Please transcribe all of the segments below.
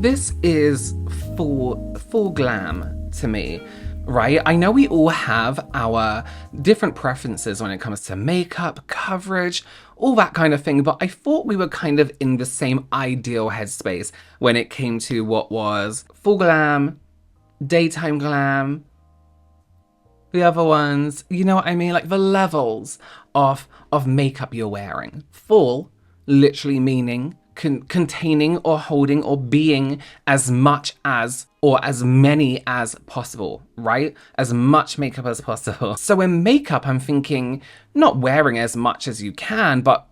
This is full glam to me, right? I know we all have our different preferences when it comes to makeup, coverage, all that kind of thing, but I thought we were kind of in the same ideal headspace when it came to what was full glam, daytime glam, the other ones, you know what I mean? Like the levels of makeup you're wearing. Full, literally meaning containing or holding or being as much as or as many as possible, right? As much makeup as possible. So in makeup, I'm thinking not wearing as much as you can, but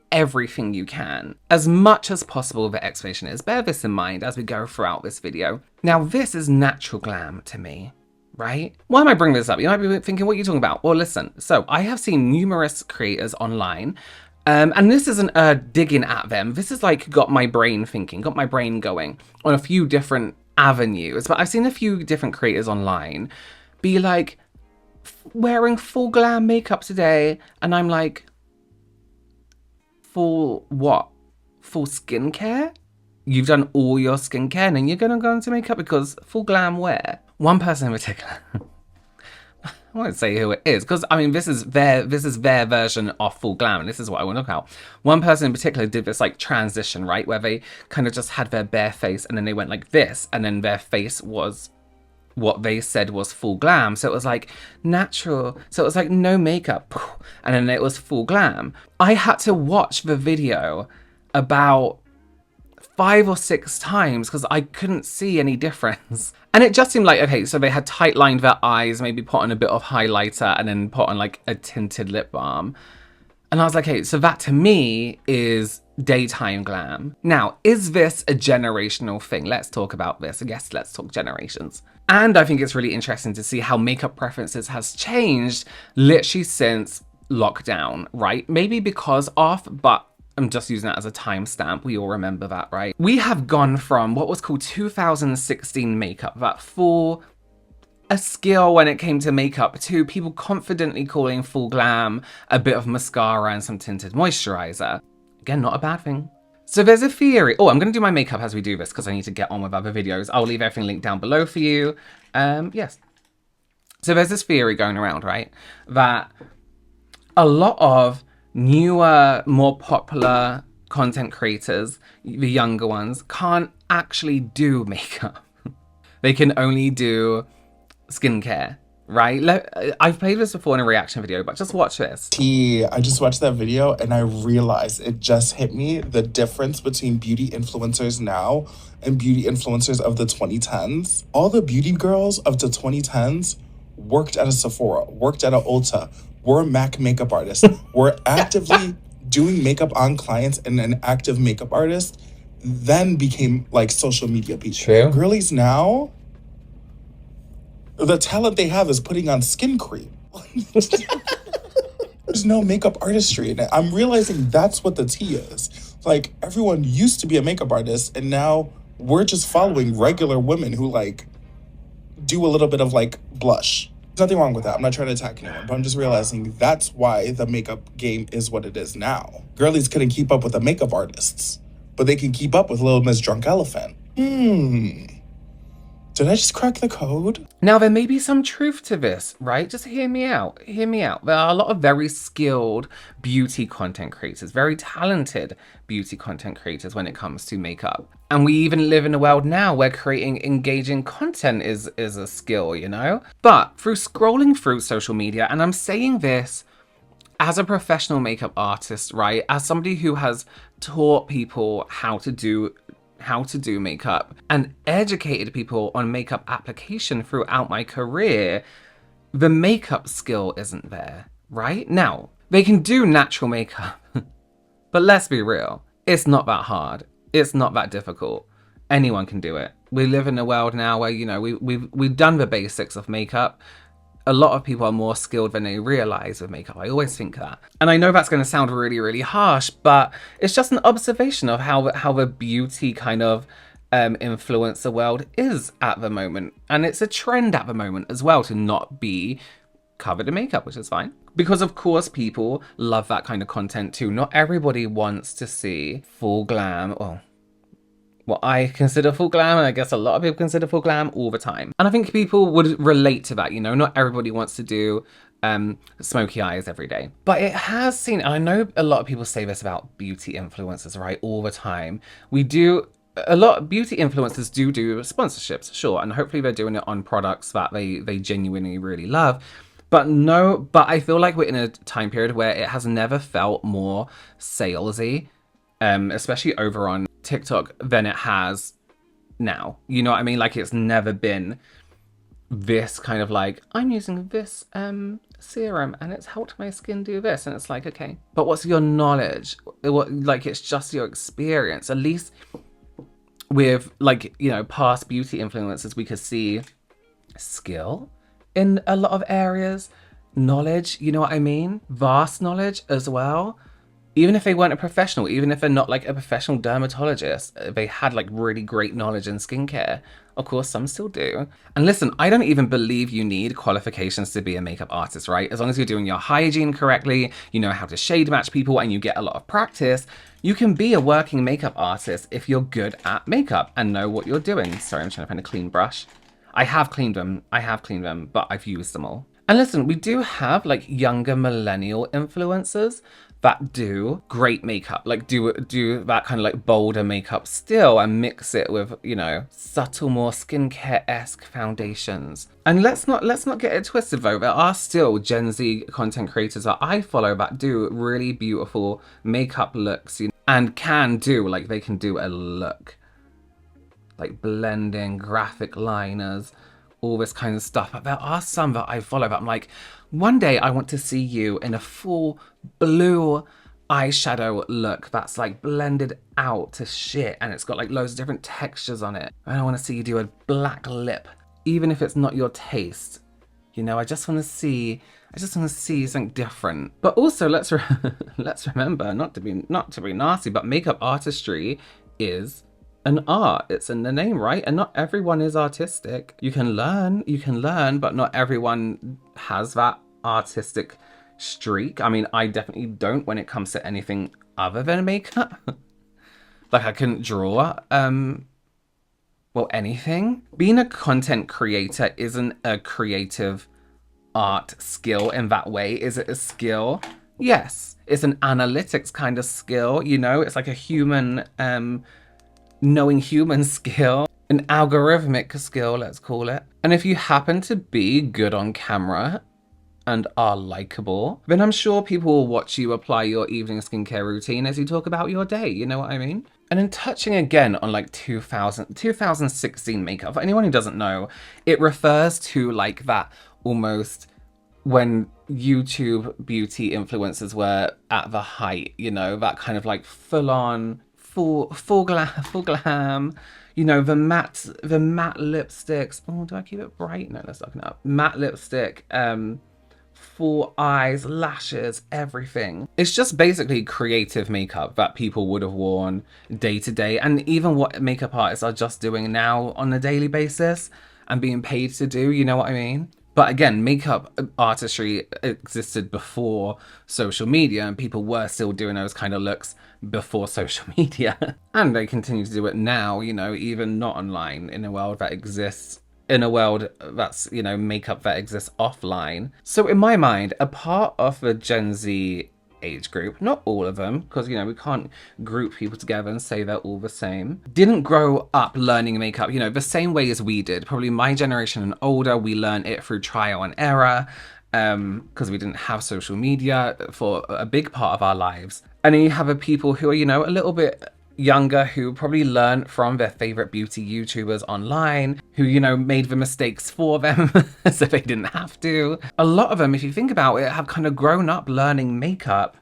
everything you can. As much as possible, the explanation is. Bear this in mind as we go throughout this video. Now, this is natural glam to me, right? Why am I bringing this up? You might be thinking, what are you talking about? Well, listen, so I have seen numerous creators online, and this isn't digging at them. This is like got my brain thinking, got my brain going on a few different avenues. But I've seen a few different creators online be like, wearing full glam makeup today. And I'm like, full what? Full skincare? You've done all your skincare and then you're going to go into makeup because full glam where? One person in particular. I won't say who it is because I mean this is their version of full glam and this is what I want to look at. One person in particular did this like transition, right, where they kind of just had their bare face and then they went like this and then their face was what they said was full glam. So it was like natural. So it was like no makeup and then it was full glam. I had to watch the video about 5 or 6 times because I couldn't see any difference. And it just seemed like, okay, so they had tight lined their eyes, maybe put on a bit of highlighter and then put on like a tinted lip balm. And I was like, hey, so that to me is daytime glam. Now, is this a generational thing? Let's talk about this. I guess let's talk generations. And I think it's really interesting to see how makeup preferences has changed literally since lockdown, right? Maybe because of, but I'm just using that as a timestamp. We all remember that, right? We have gone from what was called 2016 makeup, that full a skill when it came to makeup, to people confidently calling full glam a bit of mascara and some tinted moisturizer. Again, not a bad thing. So there's a theory. Oh, I'm going to do my makeup as we do this because I need to get on with other videos. I'll leave everything linked down below for you. Yes. So there's this theory going around, right? That a lot of newer, more popular content creators, the younger ones, can't actually do makeup. They can only do skincare, right? I've played this before in a reaction video, but just watch this. I just watched that video and I realized it just hit me, the difference between beauty influencers now and beauty influencers of the 2010s. All the beauty girls of the 2010s worked at a Sephora, worked at a Ulta, were MAC makeup artists, were actively doing makeup on clients and an active makeup artist, then became like social media people. True. Girlies now, the talent they have is putting on skin cream. There's no makeup artistry in it. I'm realizing that's what the tea is. Like, everyone used to be a makeup artist and now we're just following regular women who like do a little bit of like blush. There's nothing wrong with that. I'm not trying to attack anyone, but I'm just realizing that's why the makeup game is what it is now. Girlies couldn't keep up with the makeup artists, but they can keep up with Little Miss Drunk Elephant. Did I just crack the code? Now, there may be some truth to this, right? Just hear me out. Hear me out. There are a lot of very skilled beauty content creators, very talented beauty content creators when it comes to makeup. And we even live in a world now where creating engaging content is a skill, you know? But through scrolling through social media, and I'm saying this as a professional makeup artist, right? As somebody who has taught people how to do makeup and educated people on makeup application throughout my career, the makeup skill isn't there, right? Now, they can do natural makeup, but let's be real, it's not that hard. It's not that difficult. Anyone can do it. We live in a world now where, you know, we've done the basics of makeup. A lot of people are more skilled than they realize with makeup. I always think that. And I know that's going to sound really, really harsh, but it's just an observation of how the beauty kind of influencer world is at the moment. And it's a trend at the moment as well to not be covered in makeup, which is fine. Because of course people love that kind of content too. Not everybody wants to see full glam, or what I consider full glam, and I guess a lot of people consider full glam all the time. And I think people would relate to that, you know, not everybody wants to do smoky eyes every day. But it has seen, and I know a lot of people say this about beauty influencers, right, all the time. A lot of beauty influencers do sponsorships, sure, and hopefully they're doing it on products that they genuinely really love. But I feel like we're in a time period where it has never felt more salesy, especially over on TikTok, than it has now. You know what I mean? Like, it's never been this kind of like, I'm using this serum and it's helped my skin do this, and it's like, okay, but what's your knowledge? Like, it's just your experience. At least with, like, you know, past beauty influencers, we could see skill in a lot of areas, knowledge, you know what I mean, vast knowledge as well. Even if they weren't a professional, even if they're not like a professional dermatologist, they had like really great knowledge in skincare. Of course, some still do. And listen, I don't even believe you need qualifications to be a makeup artist, right? As long as you're doing your hygiene correctly, you know how to shade match people, and you get a lot of practice, you can be a working makeup artist if you're good at makeup and know what you're doing. Sorry, I'm trying to find a clean brush. I have cleaned them, but I've used them all. And listen, we do have like younger millennial influencers that do great makeup, like do that kind of like bolder makeup still, and mix it with, you know, subtle, more skincare-esque foundations. And let's not get it twisted though. There are still Gen Z content creators that I follow that do really beautiful makeup looks, you know, and they can do a look. Like blending, graphic liners, all this kind of stuff. But there are some that I follow that I'm like, one day I want to see you in a full blue eyeshadow look that's like blended out to shit, and it's got like loads of different textures on it. And I want to see you do a black lip, even if it's not your taste. You know, I just want to see something different. But also, let's remember, not to be nasty, but makeup artistry is an art. It's in the name, right? And not everyone is artistic. You can learn, but not everyone has that artistic streak. I mean, I definitely don't when it comes to anything other than makeup. Like, I couldn't draw, anything. Being a content creator isn't a creative art skill in that way. Is it a skill? Yes. It's an analytics kind of skill, you know? It's like a human, knowing human skill, an algorithmic skill, let's call it. And if you happen to be good on camera and are likable, then I'm sure people will watch you apply your evening skincare routine as you talk about your day, you know what I mean? And in touching again on like 2016 makeup, for anyone who doesn't know, it refers to like that almost when YouTube beauty influencers were at the height, you know, that kind of like full on, full glam, you know, the matte lipsticks. Oh, do I keep it bright? No, let's look it up. Matte lipstick, full eyes, lashes, everything. It's just basically creative makeup that people would have worn day to day, and even what makeup artists are just doing now on a daily basis and being paid to do, you know what I mean? But again, makeup artistry existed before social media, and people were still doing those kind of looks before social media. And they continue to do it now, you know, even not online, in a world that exists, in a world that's, you know, makeup that exists offline. So in my mind, a part of the Gen Z age group, not all of them, because, you know, we can't group people together and say they're all the same, didn't grow up learning makeup, you know, the same way as we did. Probably my generation and older, we learned it through trial and error, because we didn't have social media for a big part of our lives. And then you have people who are, you know, a little bit younger, who probably learned from their favorite beauty YouTubers online, who, you know, made the mistakes for them so they didn't have to. A lot of them, if you think about it, have kind of grown up learning makeup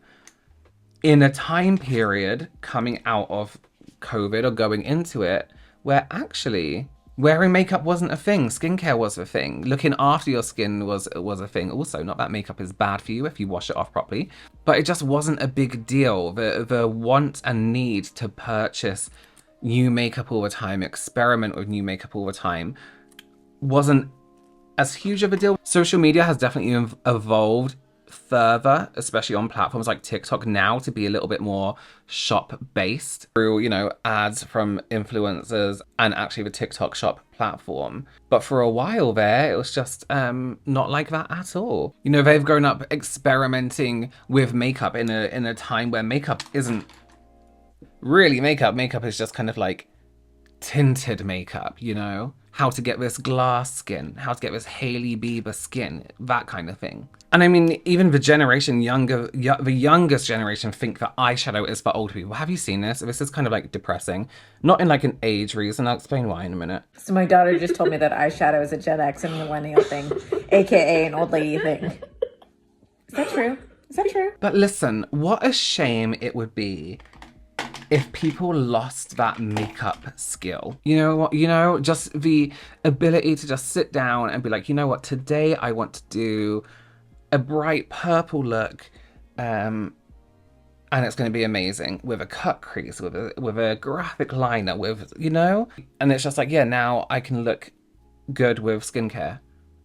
in a time period coming out of COVID or going into it, where actually wearing makeup wasn't a thing. Skincare was a thing. Looking after your skin was a thing. Also, not that makeup is bad for you if you wash it off properly, but it just wasn't a big deal. The want and need to purchase new makeup all the time, experiment with new makeup all the time, wasn't as huge of a deal. Social media has definitely evolved further, especially on platforms like TikTok now, to be a little bit more shop based through, you know, ads from influencers and actually the TikTok shop platform. But for a while there, it was just not like that at all. You know, they've grown up experimenting with makeup in a time where makeup isn't really makeup. Makeup is just kind of like tinted makeup, you know? How to get this glass skin, how to get this Hailey Bieber skin, that kind of thing. And I mean, even the youngest generation think that eyeshadow is for old people. Have you seen this? This is kind of like depressing. Not in like an age reason. I'll explain why in a minute. So my daughter just told me that eyeshadow is a Gen X and millennial thing, aka an old lady thing. Is that true? Is that true? But listen, what a shame it would be if people lost that makeup skill. You know what? You know, just the ability to just sit down and be like, you know what? Today I want to do a bright purple look, and it's going to be amazing with a cut crease, with a graphic liner, with, you know, and it's just like, yeah, now I can look good with skincare.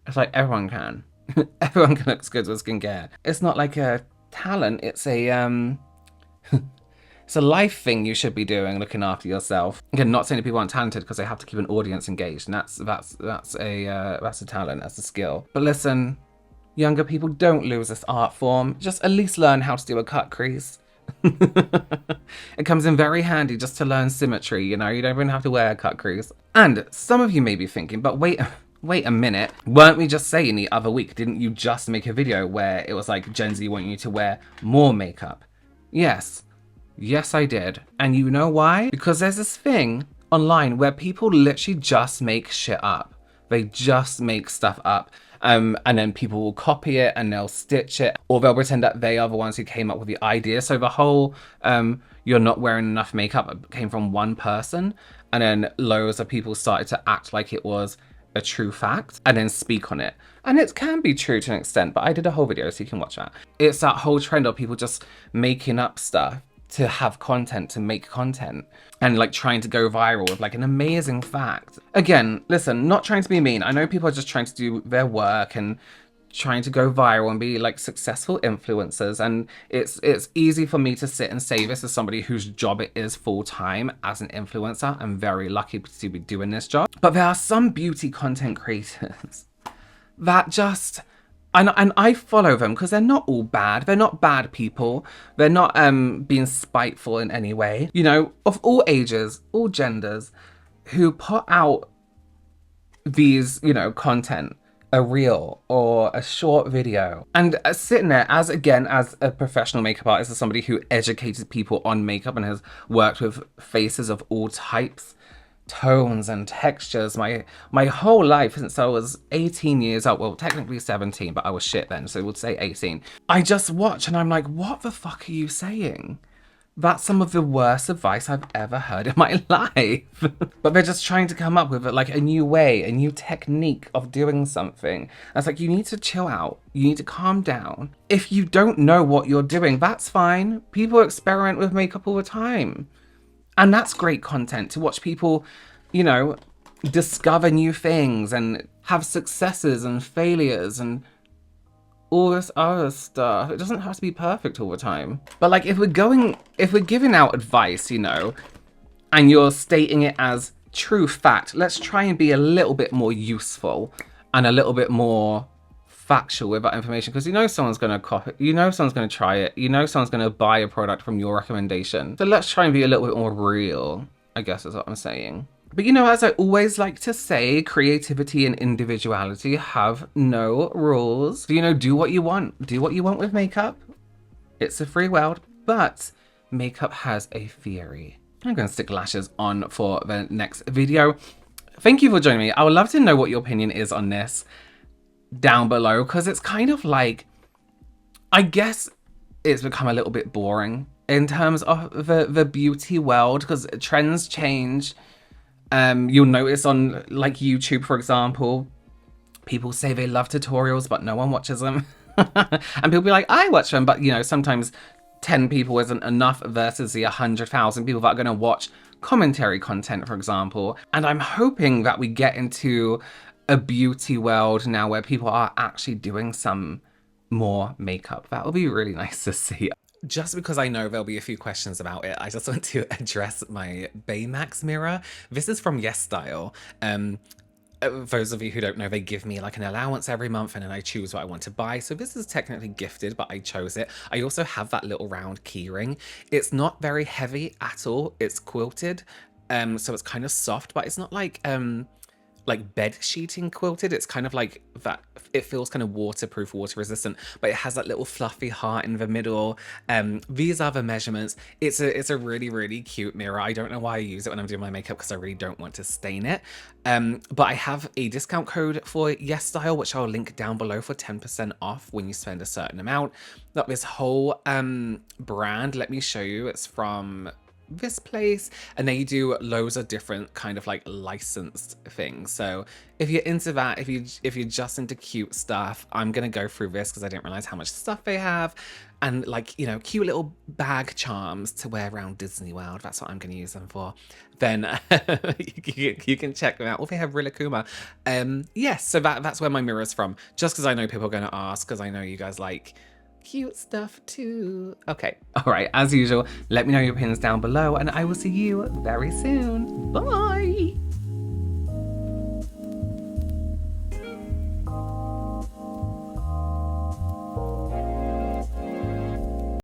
It's like everyone can. Everyone can look good with skincare. It's not like a talent. It's a it's a life thing you should be doing, looking after yourself. Again, not saying that people aren't talented because they have to keep an audience engaged, and that's a talent, that's a skill. But listen, younger people, don't lose this art form. Just at least learn how to do a cut crease. It comes in very handy just to learn symmetry, you know? You don't even have to wear a cut crease. And some of you may be thinking, but wait a minute. Weren't we just saying the other week, didn't you just make a video where it was like Gen Z want you to wear more makeup? Yes, I did. And you know why? Because there's this thing online where people literally just make shit up. They just make stuff up. And then people will copy it and they'll stitch it, or they'll pretend that they are the ones who came up with the idea. So the whole you're not wearing enough makeup came from one person, and then loads of people started to act like it was a true fact and then speak on it. And it can be true to an extent, but I did a whole video so you can watch that. It's that whole trend of people just making up stuff to have content, to make content, and like trying to go viral with like an amazing fact. Again, listen, not trying to be mean. I know people are just trying to do their work and trying to go viral and be like successful influencers. And it's easy for me to sit and say this as somebody whose job it is full time as an influencer. I'm very lucky to be doing this job. But there are some beauty content creators that just, and I follow them because they're not all bad. They're not bad people. They're not being spiteful in any way. You know, of all ages, all genders, who put out these, you know, content, a reel or a short video, and sitting there as a professional makeup artist, as somebody who educated people on makeup and has worked with faces of all types, tones and textures my whole life since I was 18 years old. Well, technically 17, but I was shit then, so we'll say 18. I just watch and I'm like, what the fuck are you saying? That's some of the worst advice I've ever heard in my life. But they're just trying to come up with like a new way, a new technique of doing something. I was like, you need to chill out. You need to calm down. If you don't know what you're doing, that's fine. People experiment with makeup all the time. And that's great content to watch people, you know, discover new things and have successes and failures and all this other stuff. It doesn't have to be perfect all the time. But like, if we're giving out advice, you know, and you're stating it as true fact, let's try and be a little bit more useful and a little bit more factual with that information, because you know someone's going to copy, you know someone's going to try it, you know someone's going to buy a product from your recommendation. So let's try and be a little bit more real, I guess is what I'm saying. But you know, as I always like to say, creativity and individuality have no rules. So, you know, do what you want. Do what you want with makeup. It's a free world, but makeup has a theory. I'm going to stick lashes on for the next video. Thank you for joining me. I would love to know what your opinion is on this down below, because it's kind of like, I guess it's become a little bit boring in terms of the beauty world, because trends change. You'll notice on like YouTube, for example, people say they love tutorials, but no one watches them. And people be like, I watch them, but you know, sometimes 10 people isn't enough versus the 100,000 people that are going to watch commentary content, for example. And I'm hoping that we get into a beauty world now where people are actually doing some more makeup. That would be really nice to see. Just because I know there'll be a few questions about it, I just want to address my Baymax mirror. This is from Yes Style. Those of you who don't know, they give me like an allowance every month and then I choose what I want to buy. So this is technically gifted, but I chose it. I also have that little round key ring. It's not very heavy at all. It's quilted. So it's kind of soft, but it's not like bed sheeting quilted. It's kind of like that. It feels kind of waterproof, water resistant, but it has that little fluffy heart in the middle. These are the measurements. It's a really, really cute mirror. I don't know why I use it when I'm doing my makeup because I really don't want to stain it. But I have a discount code for Yes Style, which I'll link down below for 10% off when you spend a certain amount. But this whole brand, let me show you. It's from this place, and they do loads of different kind of like licensed things. So if you're into that, if you're just into cute stuff, I'm gonna go through this because I didn't realize how much stuff they have, and like, you know, cute little bag charms to wear around Disney World. That's what I'm gonna use them for. Then you can check them out. Or they have Rilakkuma. Yes, so that's where my mirror is from. Just because I know people are gonna ask, because I know you guys like cute stuff too. Okay, all right, as usual, let me know your opinions down below and I will see you very soon. Bye.